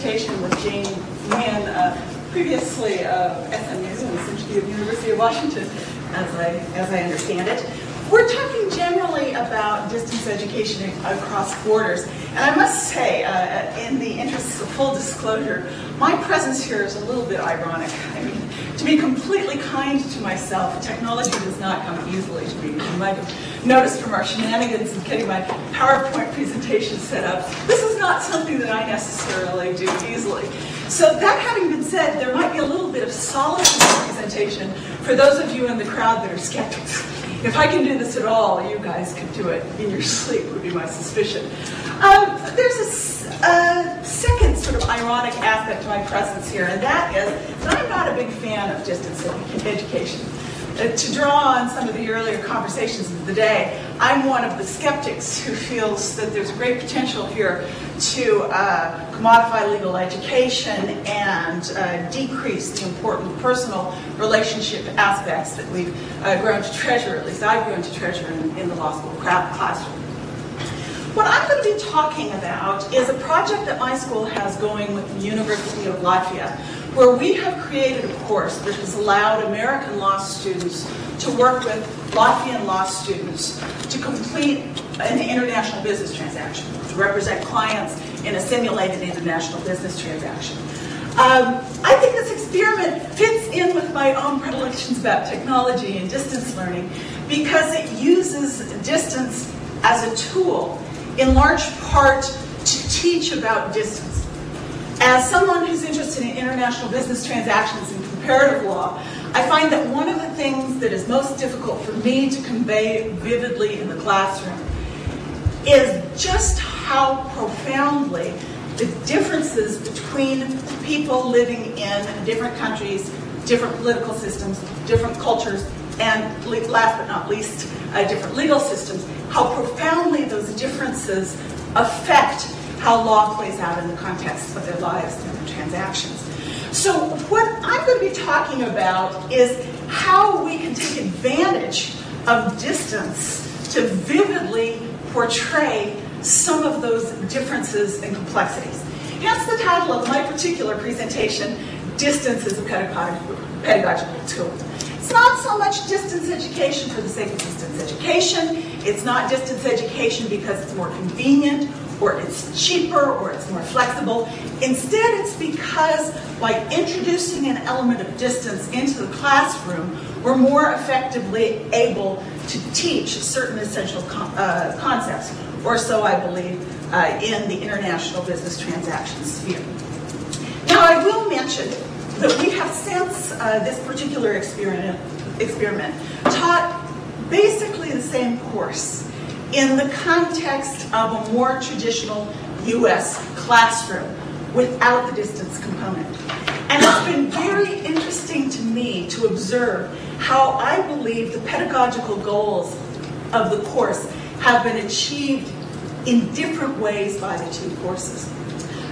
presentation with Jane Winn, previously of SMU and essentially of the University of Washington, as I understand it. We're talking generally about distance education across borders. And I must say, in the interests of full disclosure, my presence here is a little bit ironic. I mean, to be completely kind to myself, technology does not come easily to me. You might have noticed from our shenanigans in getting my PowerPoint presentation set up, this is not something that I necessarily do easily. So that having been said, there might be a little bit of solace in the presentation for those of you in the crowd that are skeptics. If I can do this at all, you guys can do it in your sleep, would be my suspicion. There's a second sort of ironic aspect to my presence here, and that is that I'm not a big fan of distance education. To draw on some of the earlier conversations of the day, I'm one of the skeptics who feels that there's great potential here to commodify legal education and decrease the important personal relationship aspects that we've grown to treasure, at least I've grown to treasure in the law school classroom. What I'm going to be talking about is a project that my school has going with the University of Latvia, where we have created a course that has allowed American law students to work with Latvian law students to complete an international business transaction, to represent clients in a simulated international business transaction. I think this experiment fits in with my own predilections about technology and distance learning because it uses distance as a tool, in large part to teach about distance. As someone who's interested in international business transactions and comparative law, I find that one of the things that is most difficult for me to convey vividly in the classroom is just how profoundly the differences between people living in different countries, different political systems, different cultures, and last but not least, different legal systems, how profoundly those differences affect how law plays out in the context of their lives and their transactions. So what I'm going to be talking about is how we can take advantage of distance to vividly portray some of those differences and complexities. Hence the title of my particular presentation, Distance is a Pedagogical Tool. It's not so much distance education for the sake of distance education. It's not distance education because it's more convenient, or it's cheaper, or it's more flexible. Instead, it's because by introducing an element of distance into the classroom, we're more effectively able to teach certain essential concepts, or so I believe, in the international business transactions sphere. Now, I will mention that we have since this particular experiment taught basically the same course in the context of a more traditional U.S. classroom without the distance component. And it's been very interesting to me to observe how I believe the pedagogical goals of the course have been achieved in different ways by the two courses.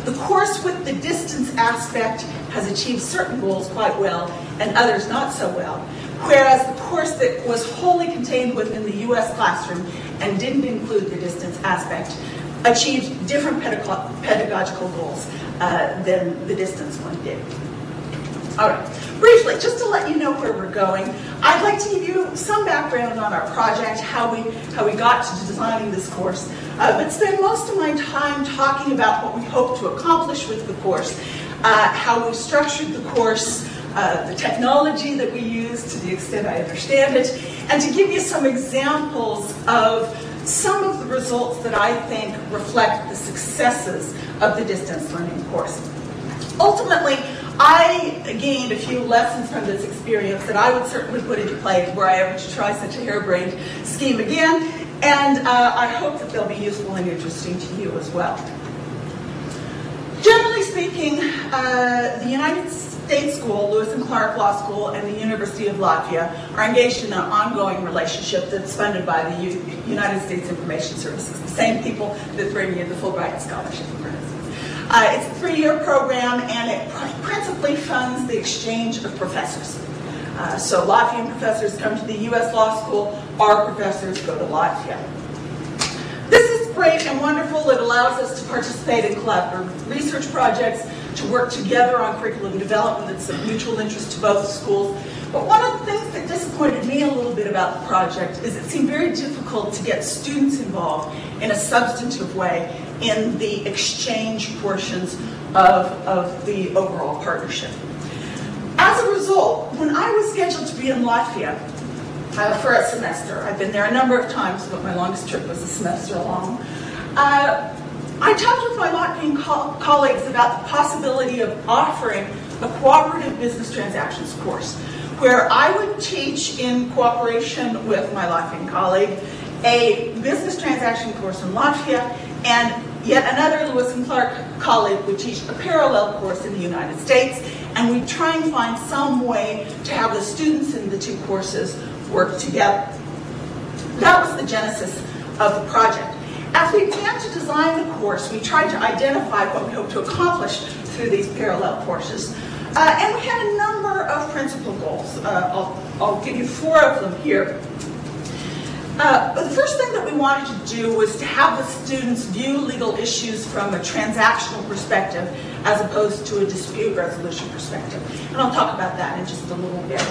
The course with the distance aspect has achieved certain goals quite well and others not so well, whereas the course that was wholly contained within the U.S. classroom and didn't include the distance aspect achieved different pedagogical goals than the distance one did. All right, briefly, just to let you know where we're going, I'd like to give you some background on our project, how we got to designing this course, but spend most of my time talking about what we hope to accomplish with the course, how we structured the course, the technology that we use to the extent I understand it, and to give you some examples of some of the results that I think reflect the successes of the distance learning course. Ultimately, I gained a few lessons from this experience that I would certainly put into play were I ever to try such a harebrained scheme again, and I hope that they'll be useful and interesting to you as well. Generally speaking, the United States School, Lewis and Clark Law School, and the University of Latvia are engaged in an ongoing relationship that's funded by the United States Information Services, the same people that bring you the Fulbright Scholarship, for instance. It's a 3-year program, and it principally funds the exchange of professors. So Latvian professors come to the U.S. Law School, our professors go to Latvia. This is great and wonderful. It allows us to participate in collaborative research projects to work together on curriculum development that's of mutual interest to both schools. But one of the things that disappointed me a little bit about the project is it seemed very difficult to get students involved in a substantive way in the exchange portions of the overall partnership. As a result, when I was scheduled to be in Latvia for a semester, I've been there a number of times, but my longest trip was a semester long, I talked with my Latvian colleagues about the possibility of offering a cooperative business transactions course, where I would teach in cooperation with my Latvian colleague a business transaction course in Latvia, and yet another Lewis and Clark colleague would teach a parallel course in the United States, and we'd try and find some way to have the students in the two courses work together. That was the genesis of the project. As we began to design the course, we tried to identify what we hoped to accomplish through these parallel courses. And we had a number of principal goals. I'll give you 4 of them here. The first thing that we wanted to do was to have the students view legal issues from a transactional perspective as opposed to a dispute resolution perspective. And I'll talk about that in just a little bit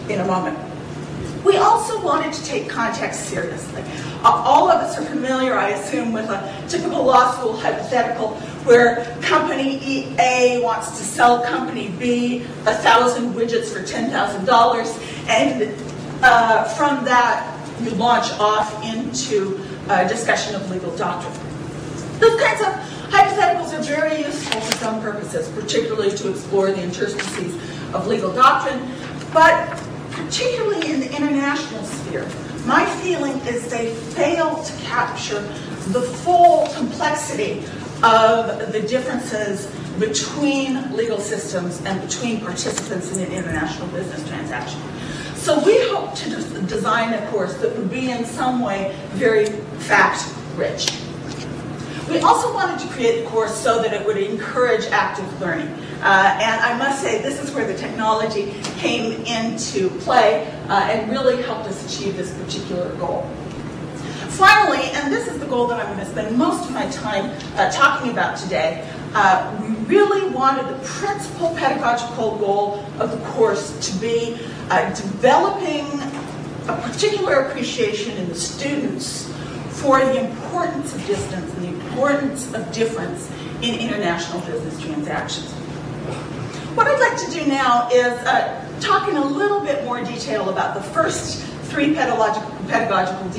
in a moment. We also wanted to take context seriously. All of us are familiar, I assume, with a typical law school hypothetical where company A wants to sell company B 1,000 widgets for $10,000, and from that you launch off into a discussion of legal doctrine. Those kinds of hypotheticals are very useful for some purposes, particularly to explore the interstices of legal doctrine, but particularly in the international sphere, my feeling is they fail to capture the full complexity of the differences between legal systems and between participants in an international business transaction. So we hope to design a course that would be in some way very fact-rich. We also wanted to create the course so that it would encourage active learning. And I must say, this is where the technology came into play and really helped us achieve this particular goal. Finally, and this is the goal that I'm going to spend most of my time talking about today, we really wanted the principal pedagogical goal of the course to be developing a particular appreciation in the students for the importance of distance and the importance of difference in international business transactions. What I'd like to do now is talk in a little bit more detail about the first 3 pedagogical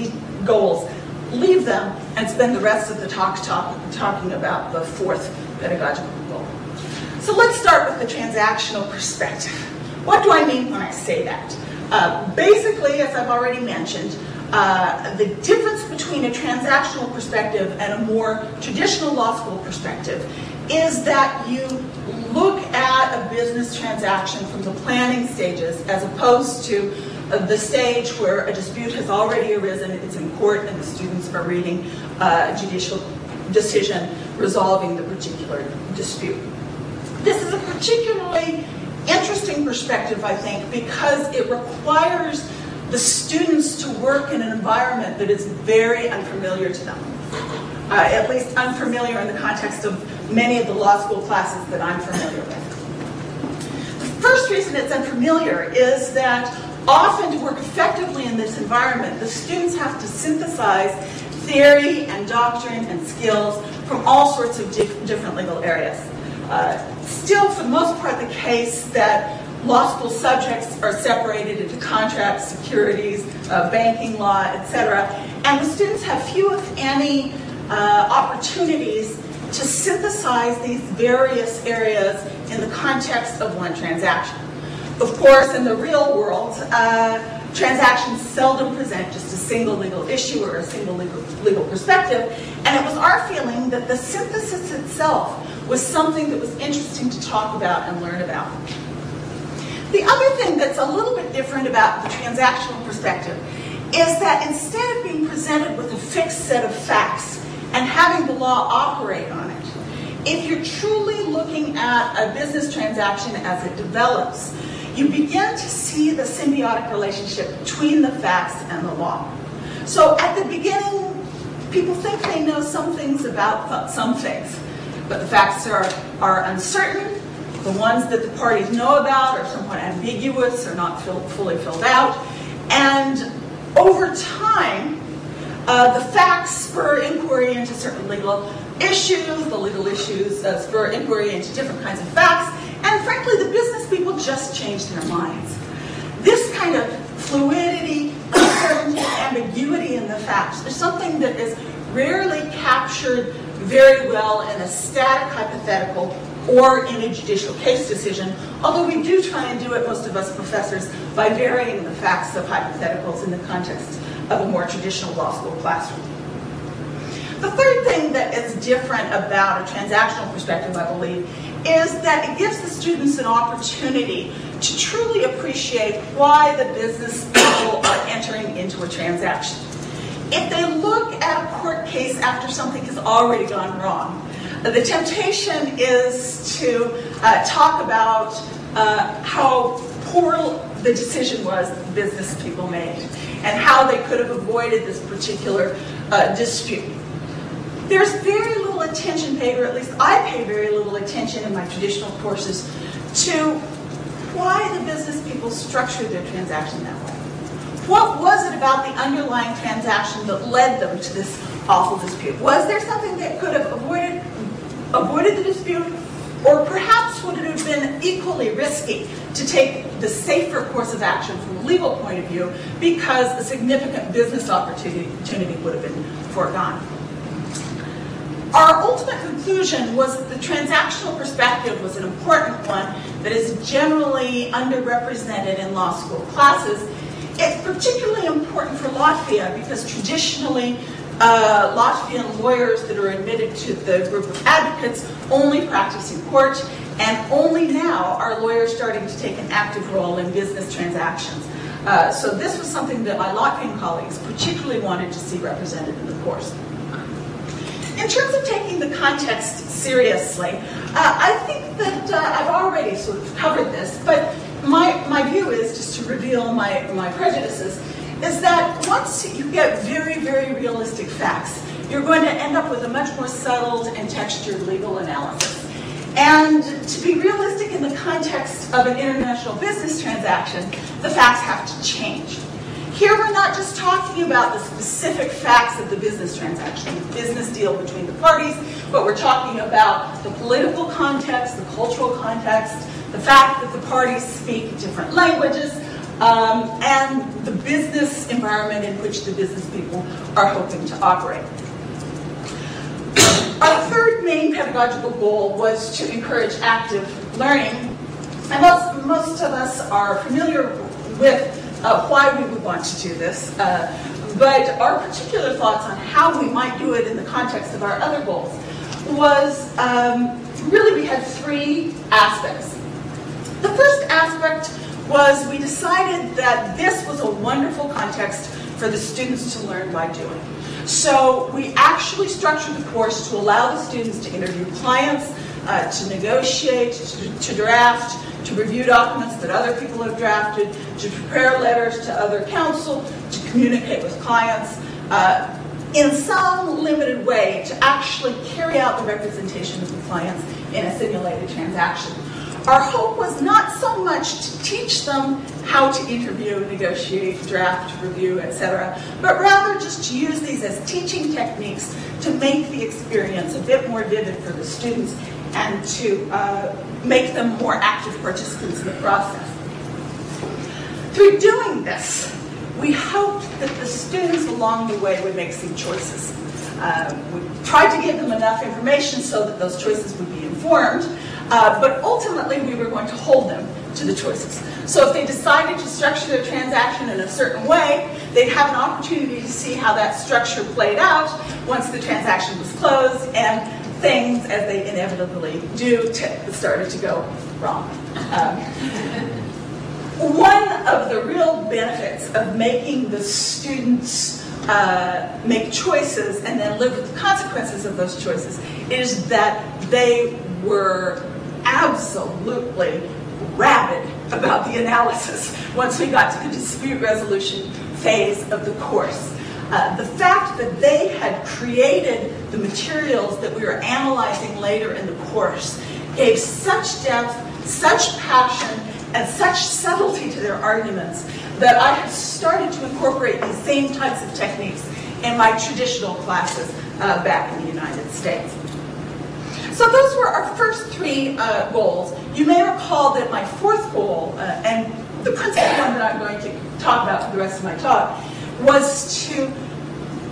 goals, leave them, and spend the rest of the talk talking about the 4th pedagogical goal. So let's start with the transactional perspective. What do I mean when I say that? Basically, as I've already mentioned, the difference between a transactional perspective and a more traditional law school perspective is that you look at a business transaction from the planning stages as opposed to the stage where a dispute has already arisen, it's in court, and the students are reading a judicial decision resolving the particular dispute. This is a particularly interesting perspective, I think, because it requires the students to work in an environment that is very unfamiliar to them. At least unfamiliar in the context of many of the law school classes that I'm familiar with. The first reason it's unfamiliar is that often to work effectively in this environment, the students have to synthesize theory and doctrine and skills from all sorts of different legal areas. Still, for the most part, the case that law school subjects are separated into contracts, securities, banking law, etc. And the students have few, if any, opportunities to synthesize these various areas in the context of one transaction. Of course, in the real world, transactions seldom present just a single legal issue or a single legal perspective, and it was our feeling that the synthesis itself was something that was interesting to talk about and learn about. The other thing that's a little bit different about the transactional perspective is that instead of being presented with a fixed set of facts and having the law operate on it, if you're truly looking at a business transaction as it develops, you begin to see the symbiotic relationship between the facts and the law. So at the beginning, people think they know some things about some things. but the facts are uncertain. The ones that the parties know about are somewhat ambiguous or not fully filled out. And over time, the facts spur inquiry into certain legal issues. The legal issues spur inquiry into different kinds of facts. And frankly, the business people just change their minds. This kind of fluidity, uncertainty, ambiguity in the facts is something that is rarely captured very well in a static hypothetical or in a judicial case decision, although we do try and do it, most of us professors, by varying the facts of hypotheticals in the context of a more traditional law school classroom. The third thing that is different about a transactional perspective, I believe, is that it gives the students an opportunity to truly appreciate why the business people are entering into a transaction. If they look at a court case after something has already gone wrong, the temptation is to talk about how poor the decision was that the business people made and how they could have avoided this particular dispute. There's very little attention paid, or at least I pay very little attention in my traditional courses, to why the business people structured their transaction that way. What was it about the underlying transaction that led them to this awful dispute? Was there something that could have avoided the dispute? Or perhaps would it have been equally risky to take the safer course of action from a legal point of view because a significant business opportunity would have been foregone? Our ultimate conclusion was that the transactional perspective was an important one that is generally underrepresented in law school classes. It's particularly important for Latvia because traditionally Latvian lawyers that are admitted to the group of advocates only practice in court, and only now are lawyers starting to take an active role in business transactions. So this was something that my Latvian colleagues particularly wanted to see represented in the course. In terms of taking the context seriously, I think that I've already sort of covered this, but my view is, just to reveal my prejudices, is that once you get very, very realistic facts, you're going to end up with a much more settled and textured legal analysis. And to be realistic in the context of an international business transaction, the facts have to change. Here we're not just talking about the specific facts of the business transaction, the business deal between the parties, but we're talking about the political context, the cultural context, the fact that the parties speak different languages, and the business environment in which the business people are hoping to operate. Our third main pedagogical goal was to encourage active learning, and most of us are familiar with why we would want to do this, but our particular thoughts on how we might do it in the context of our other goals was really we had three aspects. The first aspect was we decided that this was a wonderful context for the students to learn by doing. So we actually structured the course to allow the students to interview clients, to negotiate, to draft, to review documents that other people have drafted, to prepare letters to other counsel, to communicate with clients, in some limited way to actually carry out the representation of the clients in a simulated transaction. Our hope was not so much to teach them how to interview, negotiate, draft, review, etc., but rather just to use these as teaching techniques to make the experience a bit more vivid for the students and to make them more active participants in the process. Through doing this, we hoped that the students along the way would make some choices. We tried to give them enough information so that those choices would be informed, but ultimately we were going to hold them to the choices. So if they decided to structure their transaction in a certain way, they'd have an opportunity to see how that structure played out once the transaction was closed, and things, as they inevitably do, started to go wrong. One of the real benefits of making the students make choices and then live with the consequences of those choices is that they were absolutely rabid about the analysis once we got to the dispute resolution phase of the course. The fact that they had created the materials that we were analyzing later in the course gave such depth, such passion, and such subtlety to their arguments that I have started to incorporate these same types of techniques in my traditional classes back in the United States. So those were our first three goals. You may recall that my fourth goal, and the principal one that I'm going to talk about for the rest of my talk, was to,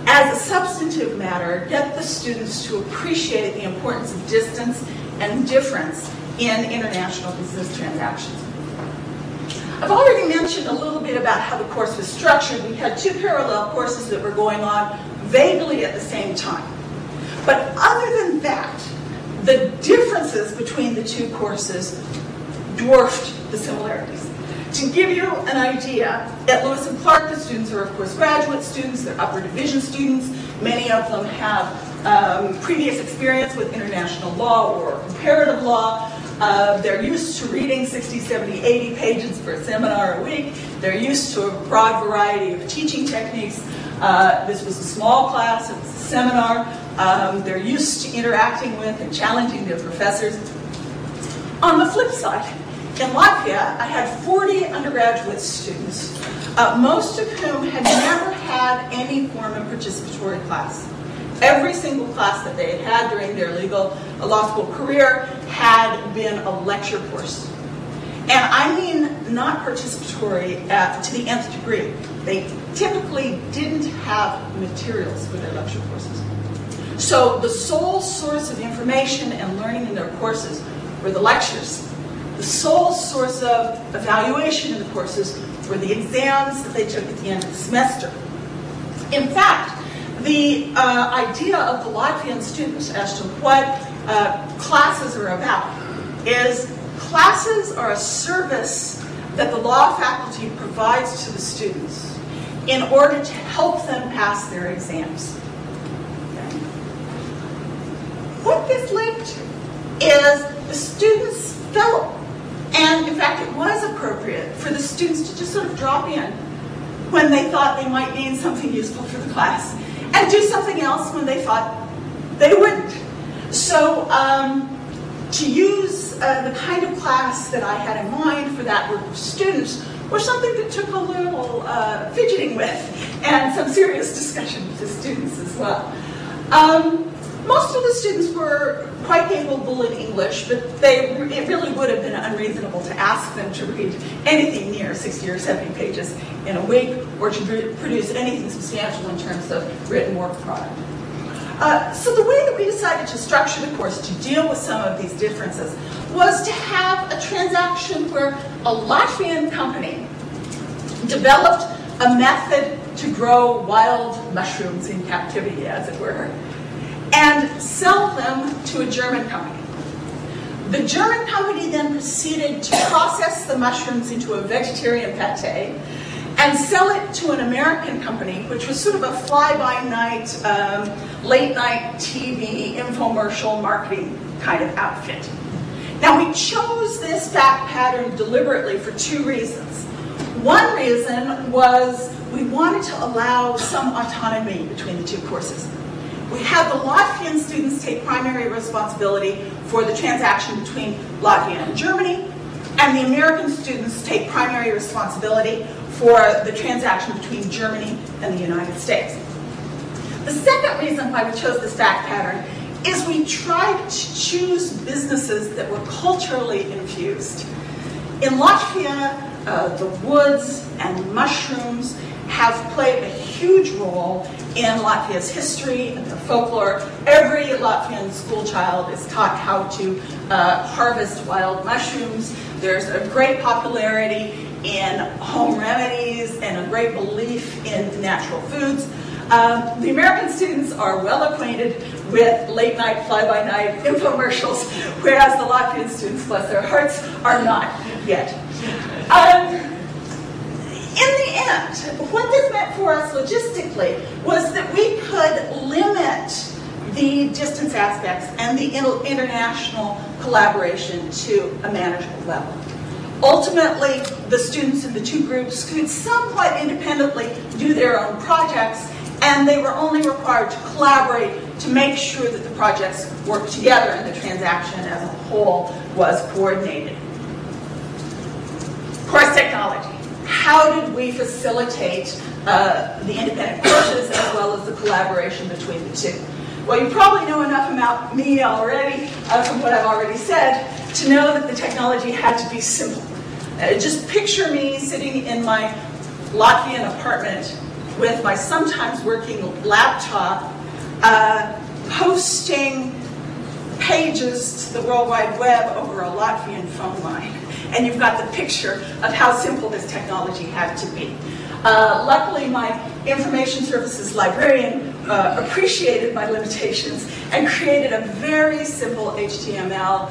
as a substantive matter, get the students to appreciate the importance of distance and difference in international business transactions. I've already mentioned a little bit about how the course was structured. We had two parallel courses that were going on vaguely at the same time. But other than that, the differences between the two courses dwarfed the similarities. To give you an idea, at Lewis and Clark, the students are, of course, graduate students. They're upper division students. Many of them have previous experience with international law or comparative law. They're used to reading 60, 70, 80 pages per seminar a week. They're used to a broad variety of teaching techniques. This was a small class. It was a seminar. They're used to interacting with and challenging their professors. On the flip side, in Latvia, I had 40 undergraduate students, most of whom had never had any form of participatory class. Every single class that they had had during their law school career had been a lecture course. And I mean not participatory to the nth degree. They typically didn't have materials for their lecture courses. So the sole source of information and learning in their courses were the lectures. The sole source of evaluation in the courses were the exams that they took at the end of the semester. In fact, the idea of the Latvian students as to what classes are about is classes are a service that the law faculty provides to the students in order to help them pass their exams. Okay. What this led to is the students felt, and in fact it was appropriate for the students to just sort of drop in when they thought they might need something useful for the class, and do something else when they thought they wouldn't. So to use the kind of class that I had in mind for that group of students was something that took a little fidgeting with and some serious discussion with the students as well. Most of the students were quite capable in English, but it really would have been unreasonable to ask them to read anything near 60 or 70 pages in a week, or to produce anything substantial in terms of written work product. So the way that we decided to structure the course to deal with some of these differences was to have a transaction where a Latvian company developed a method to grow wild mushrooms in captivity, as it were, and sell them to a German company. The German company then proceeded to process the mushrooms into a vegetarian pate and sell it to an American company, which was sort of a fly-by-night, late-night TV infomercial marketing kind of outfit. Now, we chose this fact pattern deliberately for two reasons. One reason was we wanted to allow some autonomy between the two courses. We had the Latvian students take primary responsibility for the transaction between Latvia and Germany, and the American students take primary responsibility for the transaction between Germany and the United States. The second reason why we chose this fact pattern is we tried to choose businesses that were culturally infused. In Latvia, the woods and mushrooms have played a huge role in Latvia's history and their folklore. Every Latvian school child is taught how to harvest wild mushrooms. There's a great popularity in home remedies and a great belief in natural foods. The American students are well acquainted with late-night, fly-by-night infomercials, whereas the Latvian students, bless their hearts, are not yet. In the end, what this meant for us logistically was that we could limit the distance aspects and the international collaboration to a manageable level. Ultimately, the students in the two groups could somewhat independently do their own projects, and they were only required to collaborate to make sure that the projects worked together and the transaction as a whole was coordinated. Course technology. How did we facilitate the independent courses as well as the collaboration between the two? Well, you probably know enough about me already, from what I've already said, to know that the technology had to be simple. Just picture me sitting in my Latvian apartment with my sometimes working laptop, posting pages to the World Wide Web over a Latvian phone line. And you've got the picture of how simple this technology had to be. Luckily, my information services librarian appreciated my limitations and created a very simple HTML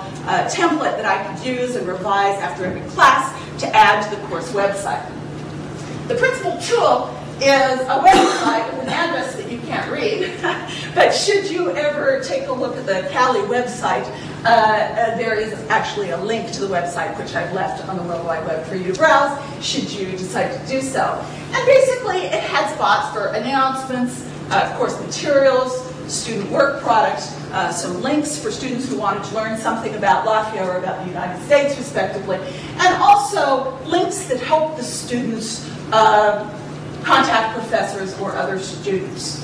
template that I could use and revise after every class to add to the course website. The principal tool is a website with an address that you can't read, but should you ever take a look at the CALI website, there is actually a link to the website which I've left on the World Wide Web for you to browse should you decide to do so. And basically it had spots for announcements, course materials, student work product, some links for students who wanted to learn something about Latvia or about the United States respectively, and also links that help the students contact professors or other students.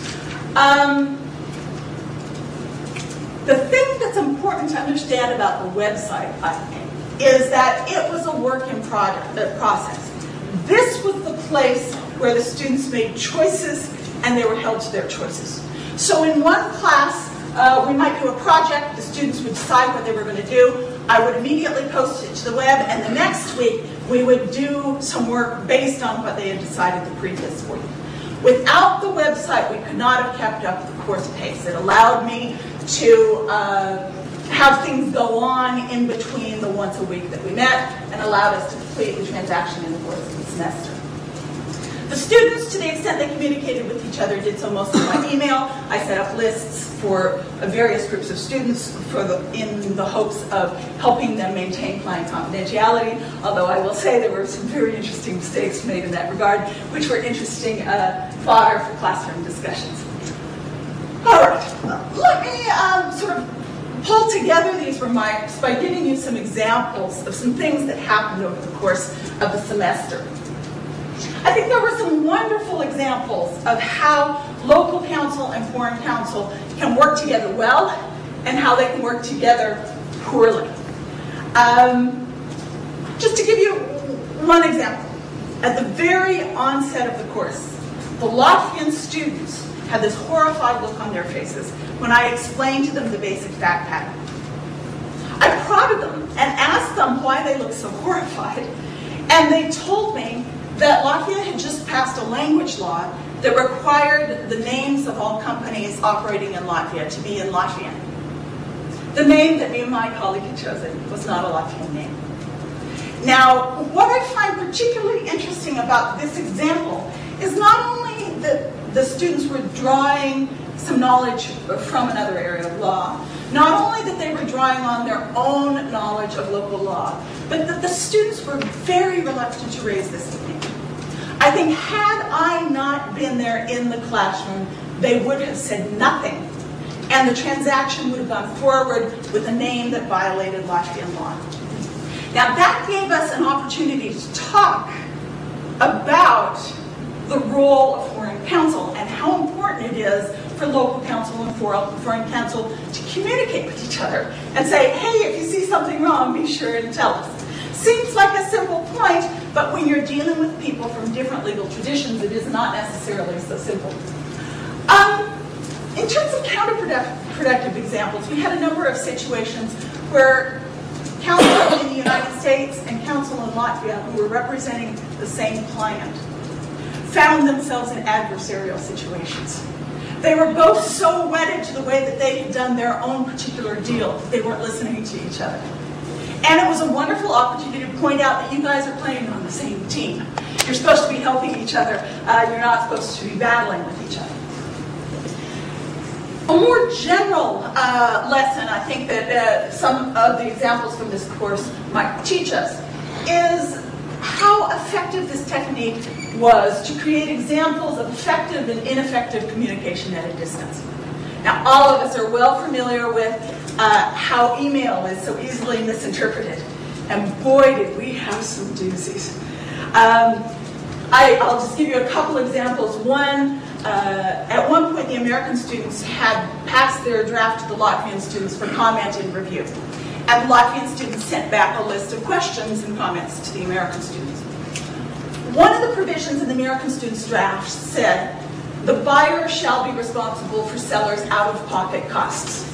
The thing that's important to understand about the website, I think, is that it was a work in process. This was the place where the students made choices and they were held to their choices. So in one class, we might do a project, the students would decide what they were going to do, I would immediately post it to the web, and the next week we would do some work based on what they had decided the previous week. Without the website, we could not have kept up the course pace. It allowed me to have things go on in between the once a week that we met and allowed us to complete the transaction in the course of the semester. The students, to the extent they communicated with each other, did so mostly by email. I set up lists for various groups of students in the hopes of helping them maintain client confidentiality, although I will say there were some very interesting mistakes made in that regard, which were interesting fodder for classroom discussions. All right, let me sort of pull together these remarks by giving you some examples of some things that happened over the course of the semester. I think there were some wonderful examples of how local council and foreign council can work together well and how they can work together poorly. Just to give you one example, at the very onset of the course, the Latvian students had this horrified look on their faces when I explained to them the basic fact pattern. I prodded them and asked them why they looked so horrified, and they told me that Latvia had just passed a language law that required the names of all companies operating in Latvia to be in Latvian. The name that me and my colleague had chosen was not a Latvian name. Now, what I find particularly interesting about this example is not only that the students were drawing some knowledge from another area of law, not only that they were drawing on their own knowledge of local law, but that the students were very reluctant to raise this with me. I think had I not been there in the classroom, they would have said nothing, and the transaction would have gone forward with a name that violated Latvian law. Now that gave us an opportunity to talk about the role of foreign counsel and how important it is for local counsel and foreign counsel to communicate with each other and say, hey, if you see something wrong, be sure and tell us. Seems like a simple point, but when you're dealing with people from different legal traditions, it is not necessarily so simple. In terms of counterproductive examples, we had a number of situations where counsel in the United States and counsel in Latvia, who were representing the same client, found themselves in adversarial situations. They were both so wedded to the way that they had done their own particular deal that they weren't listening to each other. And it was a wonderful opportunity to point out that you guys are playing on the same team. You're supposed to be helping each other. You're not supposed to be battling with each other. A more general lesson, I think that some of the examples from this course might teach us, is how effective this technique was to create examples of effective and ineffective communication at a distance. Now, all of us are well familiar with how email is so easily misinterpreted. And boy, did we have some doozies. I'll just give you a couple examples. One, at one point, the American students had passed their draft to the Latvian students for comment and review. And the Latvian students sent back a list of questions and comments to the American students. One of the provisions in the American students' draft said, the buyer shall be responsible for seller's out-of-pocket costs.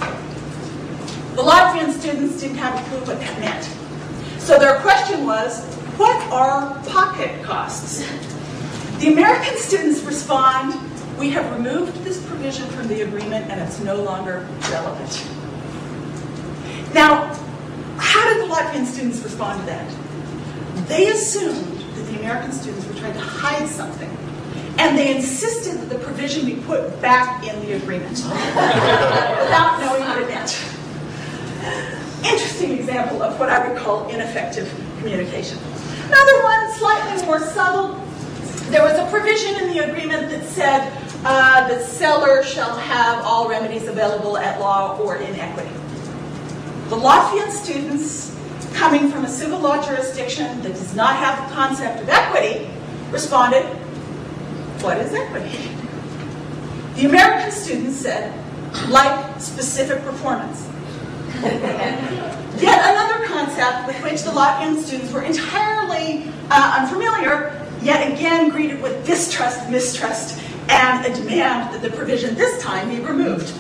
The Latvian students didn't have a clue what that meant. So their question was, what are pocket costs? The American students respond, we have removed this provision from the agreement and it's no longer relevant. Now, how did the Latvian students respond to that? They assumed that the American students were trying to hide something, and they insisted that the provision be put back in the agreement without knowing what it meant. Interesting example of what I would call ineffective communication. Another one, slightly more subtle. There was a provision in the agreement that said the seller shall have all remedies available at law or in equity. The Latvian students, coming from a civil law jurisdiction that does not have the concept of equity, responded, what is equity? The American students said, like specific performance. Yet another concept with which the Latvian students were entirely unfamiliar, yet again greeted with distrust, mistrust, and a demand that the provision this time be removed.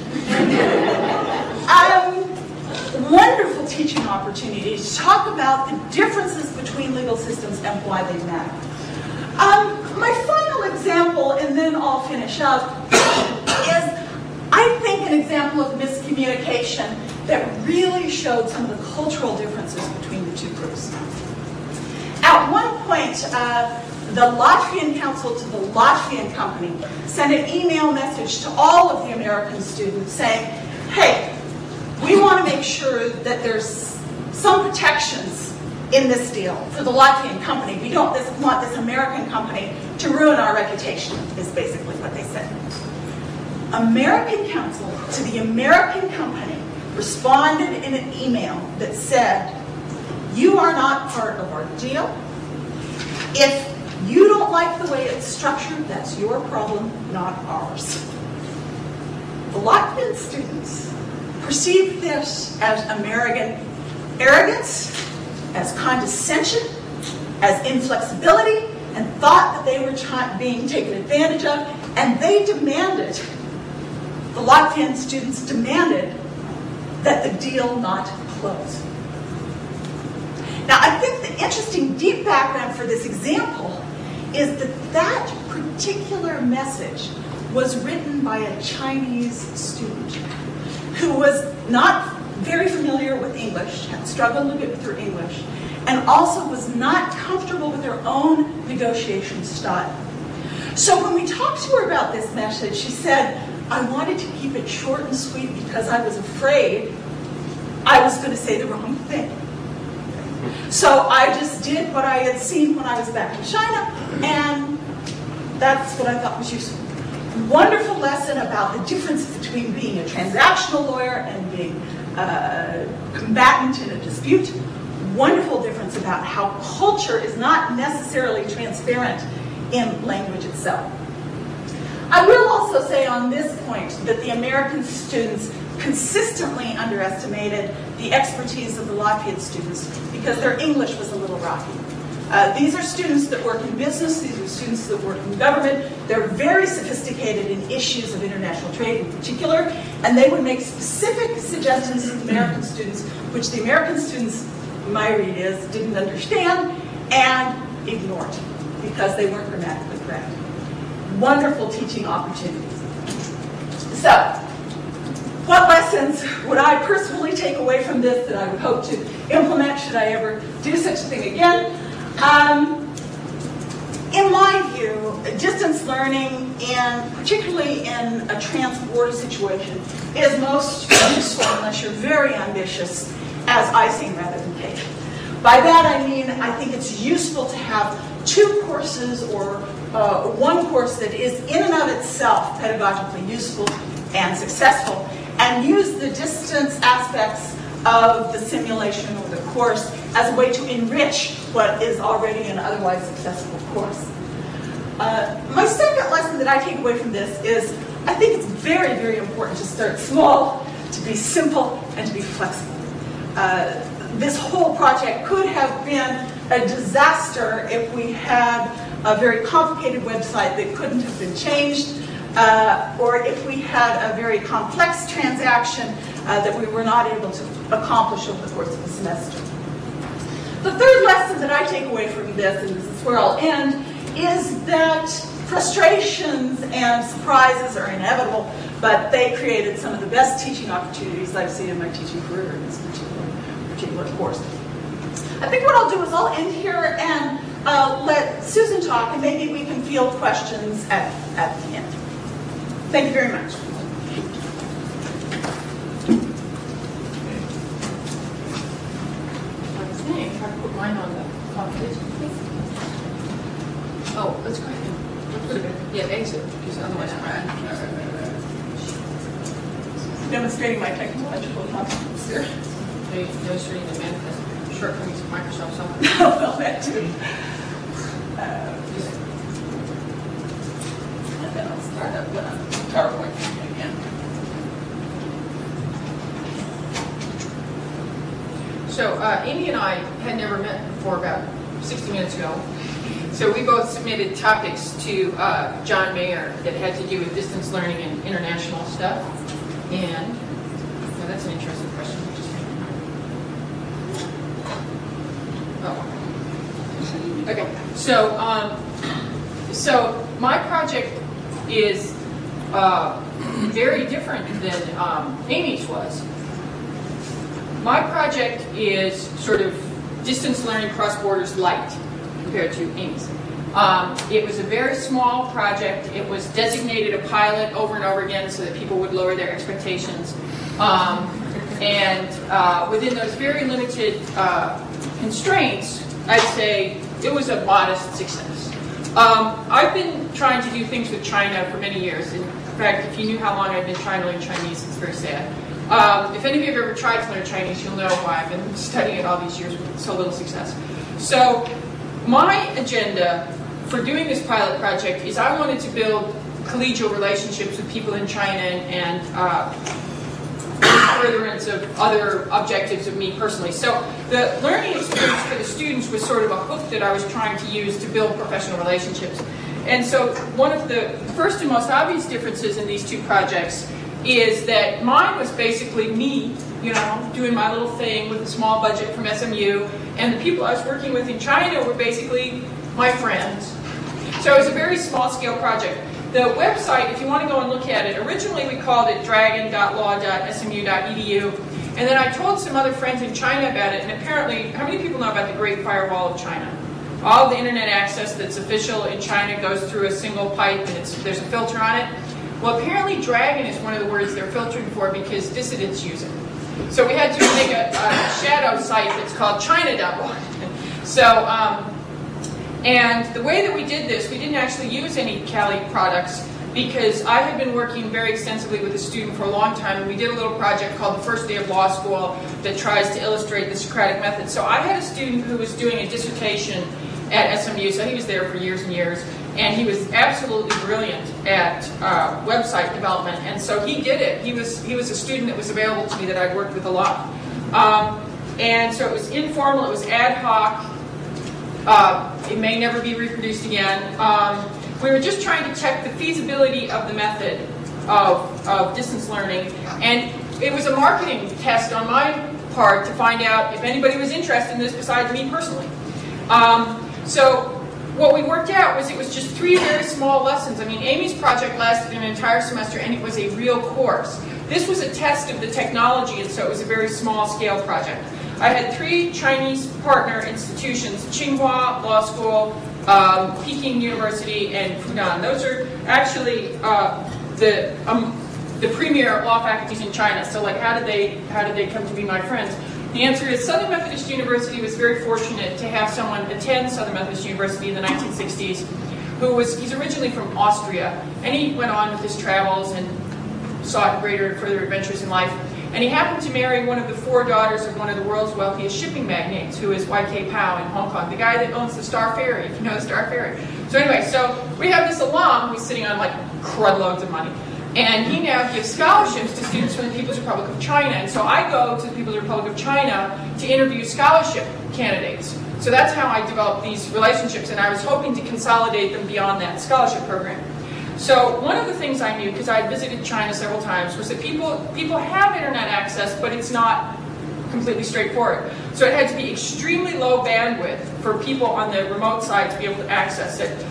Wonderful teaching opportunity to talk about the differences between legal systems and why they matter. My final example, and then I'll finish up, is I think an example of miscommunication that really showed some of the cultural differences between the two groups. At one point, the Latvian council to the Latvian company sent an email message to all of the American students saying, hey, we want to make sure that there's some protections in this deal for the Latvian company. We don't want this American company to ruin our reputation, is basically what they said. American counsel to the American company responded in an email that said, you are not part of our deal. If you don't like the way it's structured, that's your problem, not ours. The Latvian students perceived this as American arrogance, as condescension, as inflexibility, and thought that they were being taken advantage of, and they demanded, the Latvian students demanded that the deal not close. Now, I think the interesting deep background for this example is that that particular message was written by a Chinese student who was not very familiar with English, had struggled a bit with her English, and also was not comfortable with her own negotiation style. So when we talked to her about this message, she said, I wanted to keep it short and sweet because I was afraid I was going to say the wrong thing. So I just did what I had seen when I was back in China, and that's what I thought was useful. Wonderful lesson about the difference between being a transactional lawyer and being a combatant in a dispute. Wonderful difference about how culture is not necessarily transparent in language itself. I will also say on this point that the American students consistently underestimated the expertise of the Latvian students because their English was a little rocky. These are students that work in business, these are students that work in government, they're very sophisticated in issues of international trade in particular, and they would make specific suggestions to the American students, which the American students, my read is, didn't understand and ignored because they weren't grammatically correct. Wonderful teaching opportunities. So, what lessons would I personally take away from this that I would hope to implement should I ever do such a thing again? In my view, distance learning, and particularly in a trans-border situation, is most useful unless you're very ambitious as icing rather than cake. By that I mean I think it's useful to have two courses or one course that is in and of itself pedagogically useful and successful, and use the distance aspects of the simulation or the course as a way to enrich what is already an otherwise successful course. My second lesson that I take away from this is I think it's very, very important to start small, to be simple, and to be flexible. This whole project could have been a disaster if we had a very complicated website that couldn't have been changed, or if we had a very complex transaction that we were not able to accomplish over the course of the semester. The third lesson that I take away from this, and this is where I'll end, is that frustrations and surprises are inevitable, but they created some of the best teaching opportunities I've seen in my teaching career in this particular course. I think what I'll do is I'll end here and let Susan talk, and maybe we can field questions at the end. Thank you very much. Try to put mine on the competition, please. Oh, let's go ahead and put it in. Yeah, exit, because otherwise Demonstrating my technological competence here. Demonstrating the manifest shortcomings of Microsoft software. Well, that too. And then I'll start up PowerPoint again. So Amy and I had never met before about 60 minutes ago. So we both submitted topics to John Mayer that had to do with distance learning and international stuff. And well, that's an interesting question. Oh. Okay. So my project is very different than Amy's was. My project is sort of distance learning cross borders light compared to Amy's. It was a very small project. It was designated a pilot over and over again so that people would lower their expectations. And within those very limited constraints, I'd say it was a modest success. I've been trying to do things with China for many years. In fact, if you knew how long I've been trying to learn Chinese, it's very sad. If any of you have ever tried to learn Chinese, you'll know why I've been studying it all these years with so little success. So my agenda for doing this pilot project is I wanted to build collegial relationships with people in China and furtherance of other objectives of me personally. So the learning experience for the students was sort of a hook that I was trying to use to build professional relationships. And so one of the first and most obvious differences in these two projects is that mine was basically me, you know, doing my little thing with a small budget from SMU, and the people I was working with in China were basically my friends. So it was a very small-scale project. The website, if you want to go and look at it, originally we called it dragon.law.smu.edu, and then I told some other friends in China about it, and apparently, how many people know about the Great Firewall of China? All of the internet access that's official in China goes through a single pipe, and there's a filter on it. Well, apparently dragon is one of the words they're filtering for because dissidents use it. So we had to make a shadow site that's called China.org. So, and the way that we did this, we didn't actually use any CALI products because I had been working very extensively with a student for a long time, and we did a little project called The First Day of Law School that tries to illustrate the Socratic method. So I had a student who was doing a dissertation at SMU, so he was there for years and years, and he was absolutely brilliant at website development, and so he did it. He was a student that was available to me that I'd worked with a lot. And so it was informal, it was ad hoc, it may never be reproduced again. We were just trying to check the feasibility of the method of distance learning, and it was a marketing test on my part to find out if anybody was interested in this besides me personally. So what we worked out was it was just 3 very small lessons. I mean, Amy's project lasted an entire semester, and it was a real course. This was a test of the technology, and so it was a very small-scale project. I had 3 Chinese partner institutions, Tsinghua Law School, Peking University, and Fudan. Those are actually the premier law faculties in China. So, like, how did they come to be my friends? The answer is Southern Methodist University was very fortunate to have someone attend Southern Methodist University in the 1960s he's originally from Austria, and he went on with his travels and sought greater and further adventures in life. And he happened to marry one of the 4 daughters of one of the world's wealthiest shipping magnates, who is YK Pao in Hong Kong, the guy that owns the Star Ferry, if you know the Star Ferry. So anyway, so we have this alum who's sitting on like crud loads of money. And he now gives scholarships to students from the People's Republic of China. And so I go to the People's Republic of China to interview scholarship candidates. So that's how I developed these relationships, and I was hoping to consolidate them beyond that scholarship program. So one of the things I knew, because I had visited China several times, was that people have internet access, but it's not completely straightforward. So it had to be extremely low bandwidth for people on the remote side to be able to access it.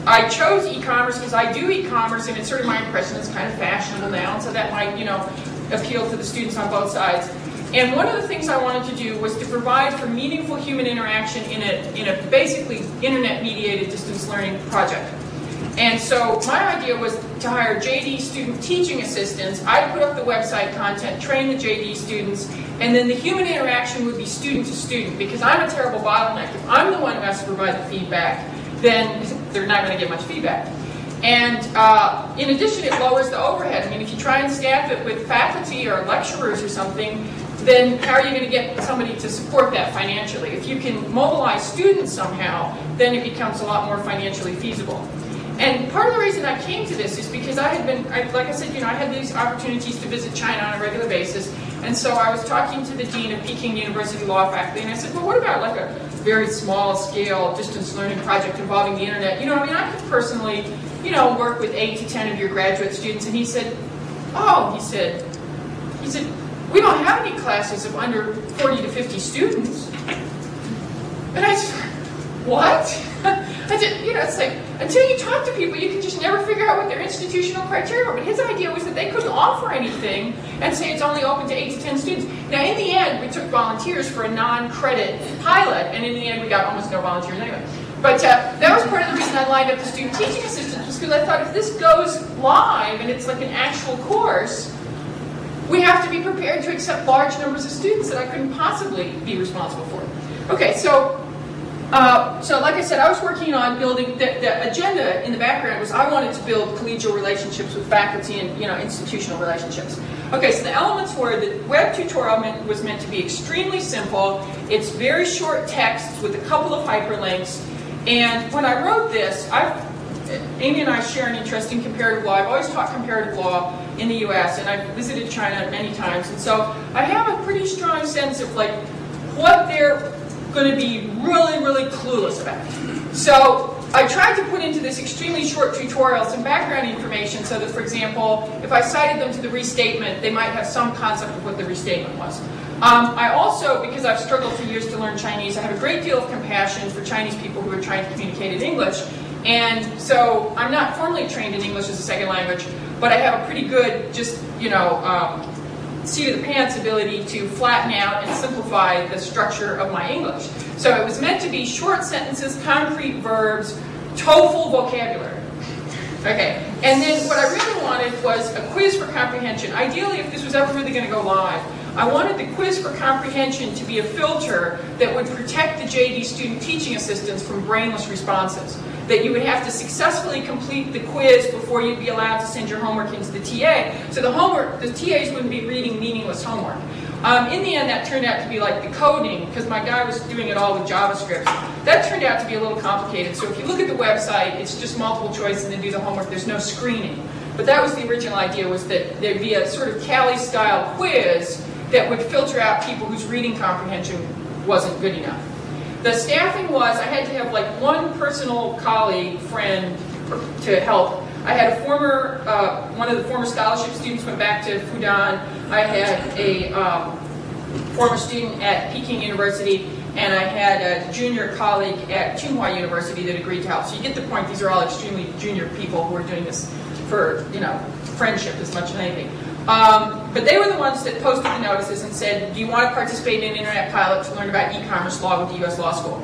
I chose e-commerce because I do e-commerce, and it's sort of my impression it's kind of fashionable now, and so that might, appeal to the students on both sides. And one of the things I wanted to do was to provide for meaningful human interaction in a basically internet-mediated distance learning project. And so my idea was to hire JD student teaching assistants. I'd put up the website content, train the JD students, and then the human interaction would be student to student, because I'm a terrible bottleneck. If I'm the one who has to provide the feedback, then they're not going to get much feedback. And in addition, it lowers the overhead. I mean, if you try and staff it with faculty or lecturers or something, then how are you going to get somebody to support that financially? If you can mobilize students somehow, then it becomes a lot more financially feasible. And part of the reason I came to this is because I had been, like I said, I had these opportunities to visit China on a regular basis. And so I was talking to the dean of Peking University Law Faculty, and I said, well, what about like a very small scale distance learning project involving the internet? I could personally, work with 8 to 10 of your graduate students. And he said, we don't have any classes of under 40 to 50 students. And I said, what? I said, it's like, until you talk to people, you can just never figure out what their institutional criteria are. But his idea was that they couldn't offer anything and say it's only open to 8 to 10 students. Now, in the end, we took volunteers for a non-credit pilot, and in the end, we got almost no volunteers anyway. But that was part of the reason I lined up the student teaching assistants, was because I thought if this goes live and it's like an actual course, we have to be prepared to accept large numbers of students that I couldn't possibly be responsible for. Okay, so like I said, I was working on building, the agenda in the background was I wanted to build collegial relationships with faculty and institutional relationships. Okay, so the elements were the web tutorial was meant to be extremely simple. It's very short texts with a couple of hyperlinks. And when I wrote this, Amy and I share an interest in comparative law. I've always taught comparative law in the US, and I've visited China many times. And so I have a pretty strong sense of like what they're going to be really, really clueless about. So I tried to put into this extremely short tutorial some background information so that, for example, if I cited them to the restatement, they might have some concept of what the restatement was. I also, because I've struggled for years to learn Chinese, I have a great deal of compassion for Chinese people who are trying to communicate in English. And so I'm not formally trained in English as a second language, but I have a pretty good, seat of the pants ability to flatten out and simplify the structure of my English. So it was meant to be short sentences, concrete verbs, TOEFL vocabulary. Okay, and then what I really wanted was a quiz for comprehension. Ideally, if this was ever really going to go live, I wanted the quiz for comprehension to be a filter that would protect the JD student teaching assistants from brainless responses. That you would have to successfully complete the quiz before you'd be allowed to send your homework into the TA. So the TAs wouldn't be reading meaningless homework. In the end, that turned out to be like the coding, because my guy was doing it all with JavaScript. That turned out to be a little complicated. So if you look at the website, it's just multiple choice and then do the homework. There's no screening. But that was the original idea, was that there'd be a sort of CALI-style quiz that would filter out people whose reading comprehension wasn't good enough. The staffing was, I had to have like one personal colleague, friend, to help. I had a former, one of the former scholarship students went back to Fudan. I had a former student at Peking University, and I had a junior colleague at Tsinghua University that agreed to help. So you get the point, these are all extremely junior people who are doing this for, friendship as much as anything. But they were the ones that posted the notices and said, do you want to participate in an internet pilot to learn about e-commerce law with the US Law School?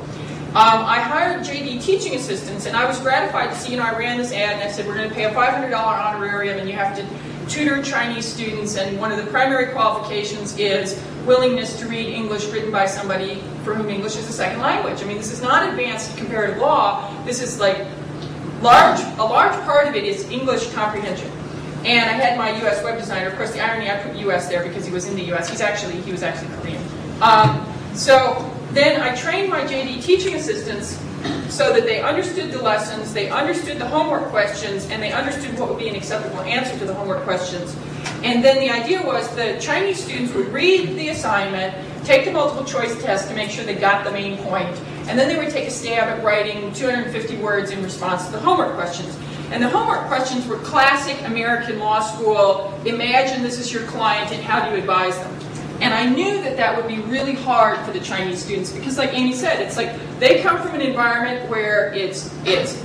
I hired JD teaching assistants, and I was gratified to see, I ran this ad and I said, we're going to pay a $500 honorarium and you have to tutor Chinese students, and one of the primary qualifications is willingness to read English written by somebody for whom English is a second language. I mean, this is not advanced comparative law. This is like a large part of it is English comprehension. And I had my U.S. web designer. Of course, the irony, I put U.S. there because he was in the U.S. He was actually Korean. So then I trained my JD teaching assistants so that they understood the lessons, they understood the homework questions, and they understood what would be an acceptable answer to the homework questions. And then the idea was the Chinese students would read the assignment, take the multiple choice test to make sure they got the main point, and then they would take a stab at writing 250 words in response to the homework questions. And the homework questions were classic American law school, imagine this is your client and how do you advise them? And I knew that that would be really hard for the Chinese students because, like Amy said, it's like they come from an environment where it's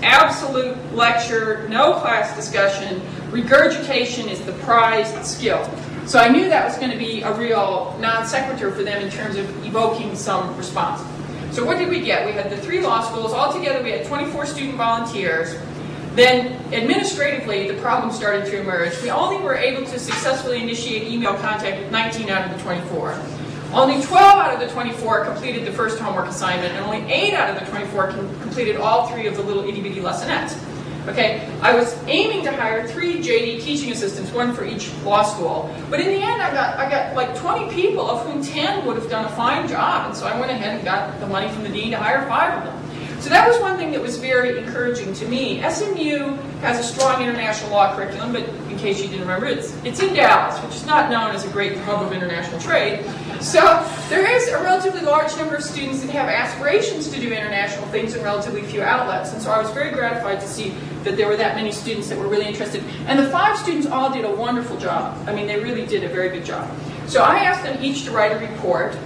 absolute lecture, no class discussion, regurgitation is the prized skill. So I knew that was going to be a real non sequitur for them in terms of evoking some response. So what did we get? We had the 3 law schools. Altogether, we had 24 student volunteers. Then, administratively, the problem started to emerge. We only were able to successfully initiate email contact with 19 out of the 24. Only 12 out of the 24 completed the first homework assignment, and only 8 out of the 24 completed all 3 of the little itty-bitty lessonettes. Okay, I was aiming to hire 3 JD teaching assistants, 1 for each law school. But in the end, I got like 20 people, of whom 10 would have done a fine job. And so I went ahead and got the money from the dean to hire 5 of them. So that was one thing that was very encouraging to me. SMU has a strong international law curriculum, but in case you didn't remember, it's in Dallas, which is not known as a great hub of international trade. So there is a relatively large number of students that have aspirations to do international things in relatively few outlets. And so I was very gratified to see that there were that many students that were really interested. And the 5 students all did a wonderful job. I mean, they really did a very good job. So I asked them each to write a report.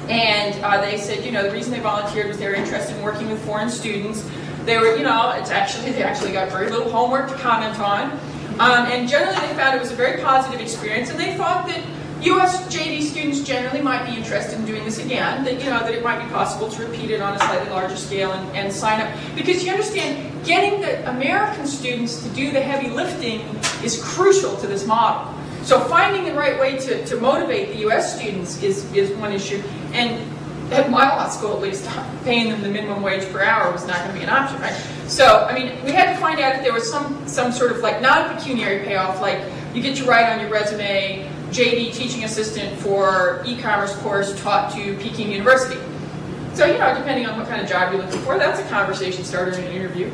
And they said, you know, the reason they volunteered was they were interested in working with foreign students. They were, you know, they actually got very little homework to comment on. And generally they found it was a very positive experience. And they thought that U.S. JD students generally might be interested in doing this again. That, you know, that it might be possible to repeat it on a slightly larger scale and sign up. Because you understand, getting the American students to do the heavy lifting is crucial to this model. So finding the right way to motivate the U.S. students is one issue. And at my law school, at least, paying them the minimum wage per hour was not going to be an option, right? So, I mean, we had to find out if there was some sort of like non-pecuniary payoff, like you get to write on your resume, JD teaching assistant for e-commerce course taught to Peking University. So, you know, depending on what kind of job you're looking for, that's a conversation starter in an interview.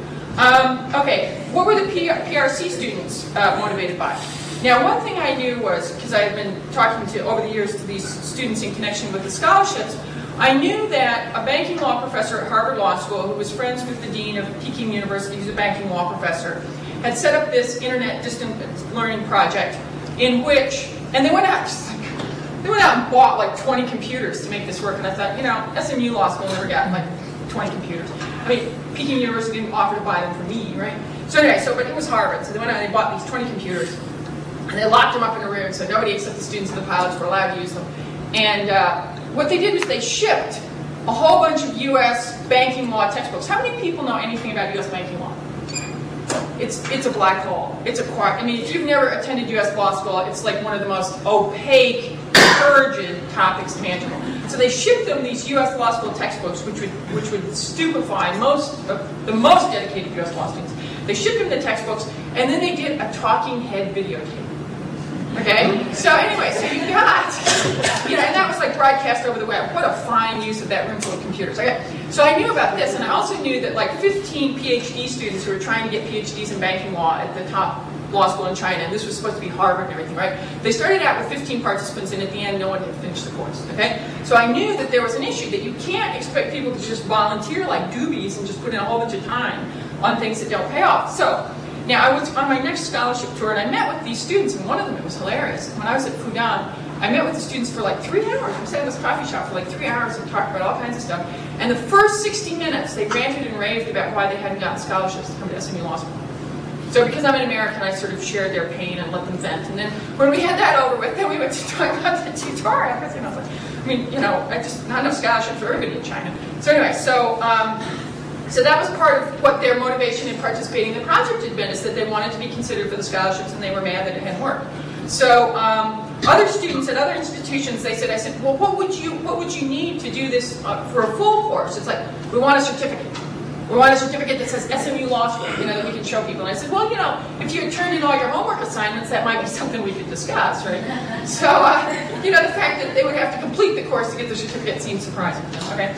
Okay, what were the PRC students motivated by? Now, one thing I knew was, because I had been talking to, over the years, to these students in connection with the scholarships, I knew that a banking law professor at Harvard Law School, who was friends with the dean of Peking University, who's a banking law professor, had set up this internet distant learning project in which, and they went out and bought like 20 computers to make this work, and I thought, you know, SMU Law School never got like 20 computers. I mean, Peking University didn't offer to buy them for me, right? So anyway, but it was Harvard, so they went out and they bought these 20 computers. And they locked them up in a room so nobody except the students and the pilots were allowed to use them. And what they did was they shipped a whole bunch of U.S. banking law textbooks. How many people know anything about U.S. banking law? It's a black hole. It's a quark. I mean, if you've never attended U.S. law school, it's like one of the most opaque, turgid topics imaginable. So they shipped them these U.S. law school textbooks, which would stupefy the most dedicated U.S. law students. They shipped them the textbooks, and then they did a talking head videotape. Okay? So anyway, so you got, you know, and that was like broadcast over the web. What a fine use of that room full of computers. Okay? So I knew about this, and I also knew that like 15 PhD students who were trying to get PhDs in banking law at the top law school in China, and this was supposed to be Harvard and everything, right? They started out with 15 participants, and at the end, no one had finished the course, okay? So I knew that there was an issue, that you can't expect people to just volunteer like doobies and just put in a whole bunch of time on things that don't pay off. So now I was on my next scholarship tour, and I met with these students, and one of them, it was hilarious. When I was at Fudan, I met with the students for like 3 hours. We sat in this coffee shop for like 3 hours and talked about all kinds of stuff. And the first 60 minutes, they ranted and raved about why they hadn't gotten scholarships to come to SMU Law School. So because I'm an American, I sort of shared their pain and let them vent. And then when we had that over with, then we went to talk about the tutorial. Because, you know, I mean, you know, not enough scholarships for everybody in China. So anyway, so that was part of what their motivation in participating in the project had been, is that they wanted to be considered for the scholarships, and they were mad that it hadn't worked. So Other students at other institutions, I said, well, what would you need to do this for a full course? It's like, we want a certificate. We want a certificate that says SMU Law School, that we can show people. And I said, well, if you had turned in all your homework assignments, that might be something we could discuss, right? So, the fact that they would have to complete the course to get the certificate seems surprising. Okay.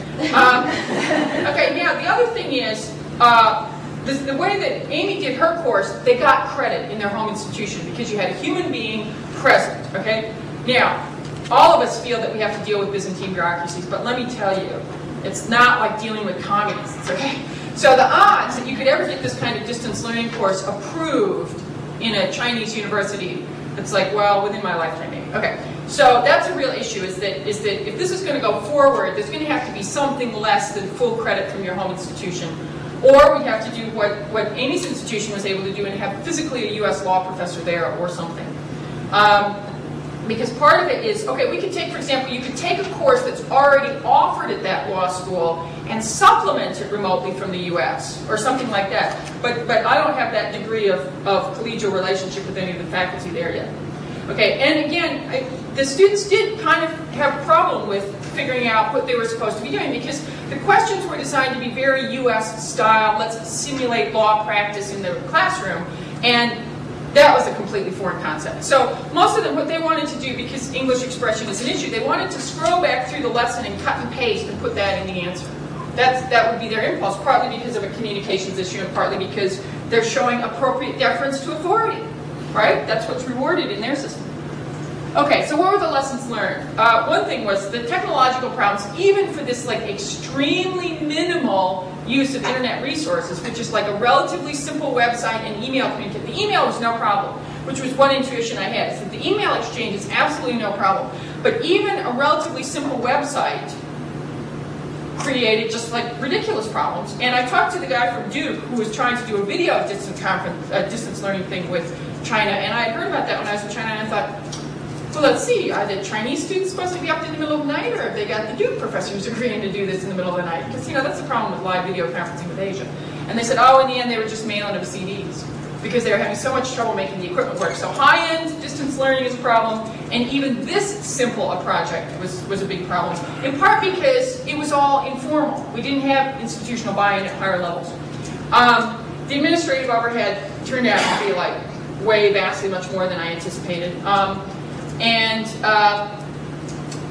Okay. Now, the other thing is, the way that Amy did her course, they got credit in their home institution because you had a human being present. Okay. Now, all of us feel that we have to deal with Byzantine bureaucracies, but let me tell you, it's not like dealing with communists. Okay. So the odds that you could ever get this kind of distance learning course approved in a Chinese university, it's like, well, within my lifetime maybe. Okay, so that's a real issue, is that if this is going to go forward, there's going to have to be something less than full credit from your home institution. Or we have to do what Amy's institution was able to do and have physically a US law professor there or something. Because part of it is, okay, we could take, for example, you could take a course that's already offered at that law school and supplement it remotely from the US, or something like that. But I don't have that degree of collegial relationship with any of the faculty there yet. Okay, and again, the students did kind of have a problem with figuring out what they were supposed to be doing, because the questions were designed to be very US style, let's simulate law practice in the classroom, and that was a completely foreign concept. So most of them, what they wanted to do, because English expression is an issue, they wanted to scroll back through the lesson and cut and paste and put that in the answer. That would be their impulse, partly because of a communications issue and partly because they're showing appropriate deference to authority, right? That's what's rewarded in their system. Okay, so what were the lessons learned? One thing was the technological problems, even for this like extremely minimal use of internet resources, which is like a relatively simple website and email communication. The email was no problem, which was one intuition I had. So the email exchange is absolutely no problem. But even a relatively simple website created just like ridiculous problems. And I talked to the guy from Duke who was trying to do a video distance learning thing with China, and I had heard about that when I was in China, and I thought, well, let's see, are the Chinese students supposed to be up in the middle of the night, or have they got the Duke professors agreeing to do this in the middle of the night? Because, that's the problem with live video conferencing with Asia. And they said, oh, in the end, they were just mailing them CDs because they were having so much trouble making the equipment work. So high-end distance learning is a problem, and even this simple a project was a big problem, in part because it was all informal. We didn't have institutional buy-in at higher levels. The administrative overhead turned out to be like way vastly much more than I anticipated.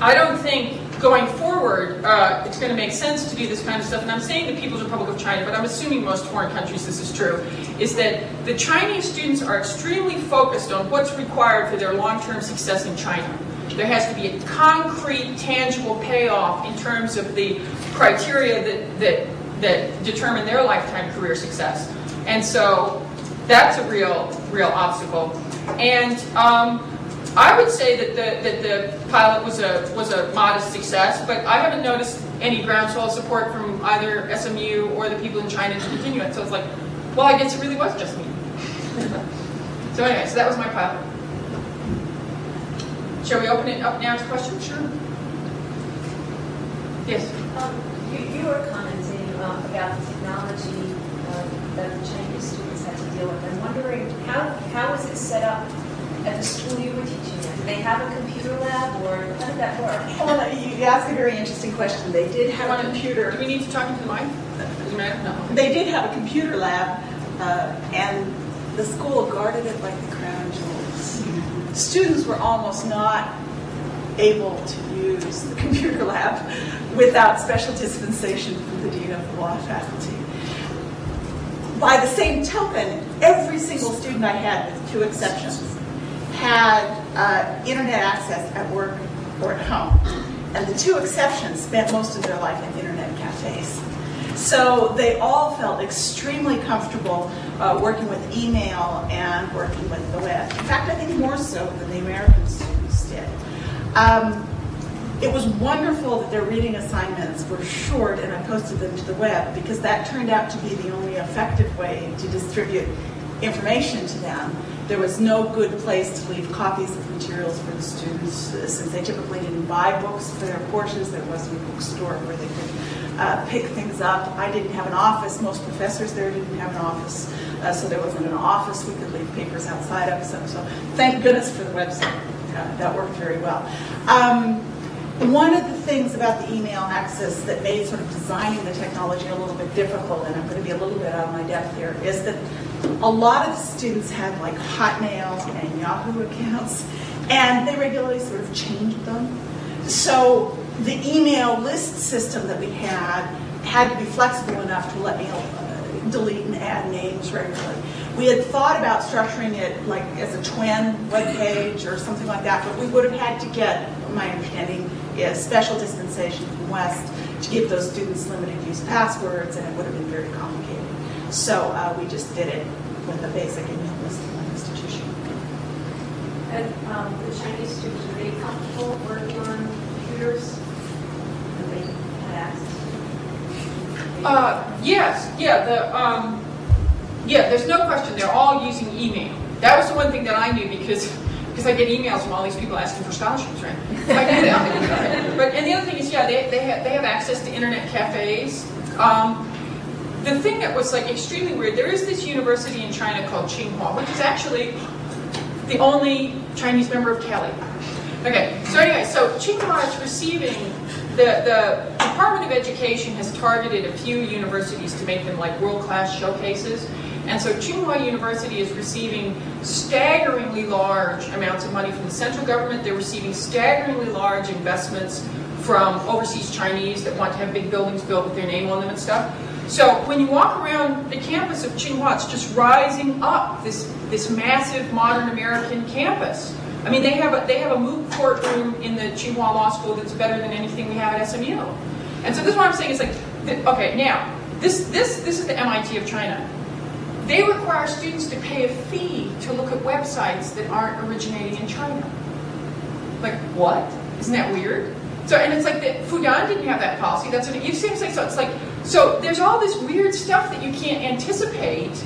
I don't think going forward it's going to make sense to do this kind of stuff. And I'm saying the People's Republic of China, but I'm assuming most foreign countries this is true, is that the Chinese students are extremely focused on what's required for their long-term success in China. There has to be a concrete, tangible payoff in terms of the criteria that determine their lifetime career success. And so that's a real obstacle. And I would say that the pilot was a modest success, but I haven't noticed any groundswell support from either SMU or the people in China to continue it. So it's like, well, I guess it really was just me. So anyway, so that was my pilot. Shall we open it up now to questions? Sure. Yes. You were commenting about the technology that the Chinese students had to deal with. I'm wondering how was it set up at the school you were teaching at? Did they have a computer lab, or how did that work? Well, you asked a very interesting question. They did have a computer. Do we need to talk into the mic? Does it matter? No. They did have a computer lab, and the school guarded it like the crown jewels. Mm-hmm. Students were almost not able to use the computer lab without special dispensation from the dean of the law faculty. By the same token, every single student I had, with 2 exceptions, had internet access at work or at home. And the 2 exceptions spent most of their life in internet cafes. So they all felt extremely comfortable working with email and working with the web. In fact, I think more so than the American students did. It was wonderful that their reading assignments were short and I posted them to the web, because that turned out to be the only effective way to distribute information to them. There was no good place to leave copies of materials for the students, since they typically didn't buy books for their courses. There wasn't a bookstore where they could pick things up. I didn't have an office. Most professors there didn't have an office, so there wasn't an office we could leave papers outside of. So thank goodness for the website. that worked very well. One of the things about the email access that made sort of designing the technology a little bit difficult, and I'm going to be a little bit out of my depth here, is that a lot of the students had like Hotmail and Yahoo accounts, and they regularly sort of changed them. So the email list system that we had to be flexible enough to let me delete and add names regularly. We had thought about structuring it like as a twin web page or something like that, but we would have had to get, my understanding is, special dispensation from West to give those students limited use passwords, and it would have been very complicated. So we just did it with a basic email list in my institution. And the Chinese students, are they comfortable working on computers? Do they have access to? Yes, there's no question they're all using email. That was the one thing that I knew because I get emails from all these people asking for scholarships, right? So I knew that. But and the other thing is, they have access to internet cafes. The thing that was like extremely weird, there is this university in China called Tsinghua, which is actually the only Chinese member of CALI. Okay, so anyway, so Tsinghua is receiving, the Department of Education has targeted a few universities to make them like world-class showcases. And so Tsinghua University is receiving staggeringly large amounts of money from the central government. They're receiving staggeringly large investments from overseas Chinese that want to have big buildings built with their name on them and stuff. So when you walk around the campus of Tsinghua, it's just rising up, this massive modern American campus. I mean, they have a moot courtroom in the Tsinghua Law School that's better than anything we have at SMU. And so this is what I'm saying is like, okay, now, this is the MIT of China. They require students to pay a fee to look at websites that aren't originating in China. Like, what? Isn't that weird? So, and it's like that Fudan didn't have that policy. That's what you see. So it's like, so there's all this weird stuff that you can't anticipate.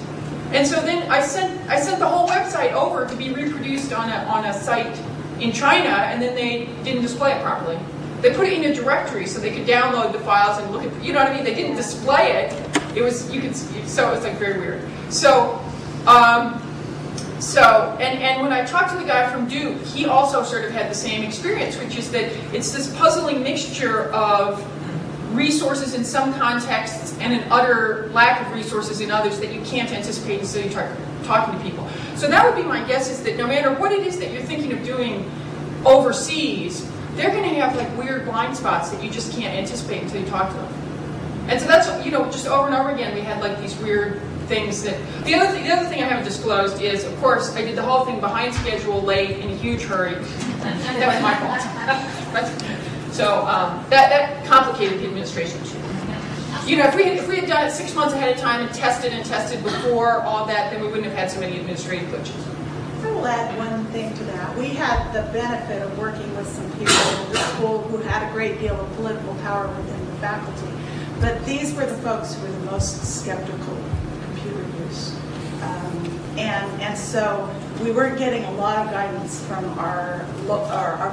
And so then I sent the whole website over to be reproduced on a site in China, and then they didn't display it properly. They put it in a directory so they could download the files and look at, you know what I mean? They didn't display it. It was, so it's like very weird. So, and when I talked to the guy from Duke, he also sort of had the same experience, which is that it's this puzzling mixture of resources in some contexts and an utter lack of resources in others that you can't anticipate until you start talking to people. So that would be my guess, is that no matter what it is that you're thinking of doing overseas, they're going to have like weird blind spots that you just can't anticipate until you talk to them. And so that's, just over and over again, we had like these weird things that, the other thing I haven't disclosed is, of course, I did the whole thing behind schedule, late, in a huge hurry. That was my fault. So that complicated the administration too. If we had done it 6 months ahead of time and tested before all that, then we wouldn't have had so many administrative glitches. I will add one thing to that. We had the benefit of working with some people in the school who had a great deal of political power within the faculty. But these were the folks who were the most skeptical of computer use. And so we weren't getting a lot of guidance from our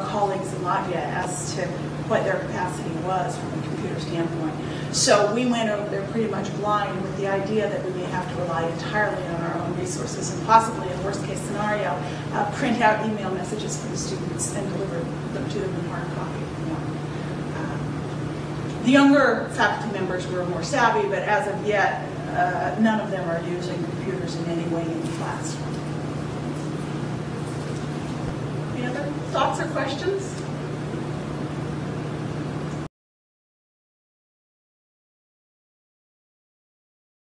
colleagues in Latvia as to what their capacity was from a computer standpoint. So we went over there pretty much blind with the idea that we may have to rely entirely on our own resources and possibly, in worst case scenario, print out email messages for the students and deliver them to them in hard copy. The younger faculty members were more savvy, but as of yet, none of them are using computers in any way in the classroom. Any other thoughts or questions?